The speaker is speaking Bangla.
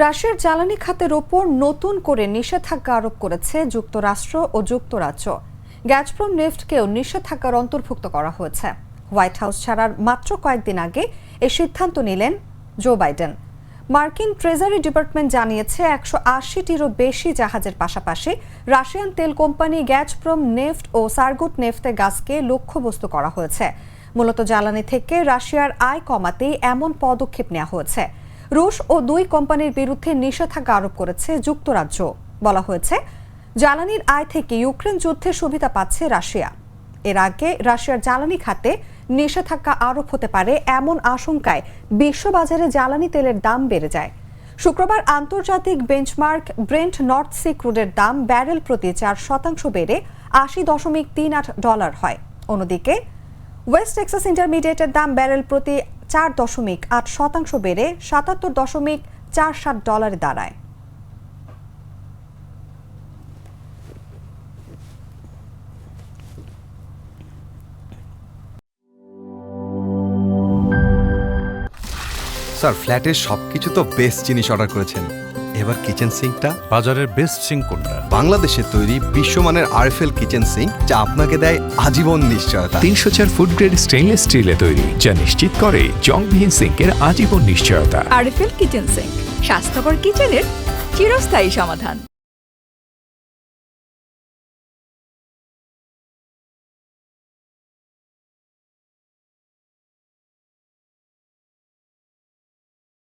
রাশিয়ার জ্বালানি খাতের ওপর নতুন করে নিষেধাজ্ঞা আরোপ করেছে যুক্তরাষ্ট্র ও যুক্তরাজ্য। গ্যাজপ্রম নেফটকেও নিষেধাজ্ঞার অন্তর্ভুক্ত করা হয়েছে। হোয়াইট হাউস ছাড়ার মাত্র কয়েকদিন আগে এই সিদ্ধান্ত নিলেন জো বাইডেন। মার্কিন ট্রেজারি ডিপার্টমেন্ট জানিয়েছে 180টিরও বেশি জাহাজের পাশাপাশি রাশিয়ান তেল কোম্পানি গ্যাজপ্রম নেফট ও সার্গুট নেফতে গাজকে লক্ষ্যবস্তু করা হয়েছে। মূলত জ্বালানি থেকে রাশিয়ার আয় কমাতেই এমন পদক্ষেপ নেওয়া হয়েছে। রুশ ও দুই কোম্পানির বিরুদ্ধে নিষেধাজ্ঞা আরোপ করেছে যুক্তরাজ্য। বলা হয়েছে, জ্বালানির আয় থেকে ইউক্রেন যুদ্ধে সুবিধা পাচ্ছে রাশিয়া। এর আগে রাশিয়ার জ্বালানি খাতে নিষেধাজ্ঞা আরোপ হতে পারে এমন আশঙ্কায় বিশ্ববাজারে জ্বালানি তেলের দাম বেড়ে যায়। শুক্রবার আন্তর্জাতিক বেঞ্চমার্ক ব্রেন্ট নর্থ সি ক্রুডের দাম ব্যারেল প্রতি 4% বেড়ে $80.38 হয়। অন্যদিকে ওয়েস্ট টেক্সাস ইন্টারমিডিয়েটের দাম ব্যারেল প্রতি 4.8% বেড়ে $77.47 দাঁড়ায়। স্যার, ফ্ল্যাটের সবকিছু তো বেস্ট জিনিস অর্ডার করেছেন, এবার কিচেন সিঙ্কটা? বাজারের বেস্ট সিঙ্ক কোনটা? বাংলাদেশে তৈরি বিশ্বমানের আরএফএল কিচেন সিঙ্ক, যা আপনাকে দেয় আজীবন নিশ্চয়তা। 304 ফুড গ্রেড স্টেইনলেস স্টিলে তৈরি, যা নিশ্চিত করে জংবিহীন সিঙ্কের আজীবন নিশ্চয়তা। আরএফএল কিচেন সিঙ্ক, স্বাস্থ্যকর কিচেনের চিরস্থায়ী সমাধান।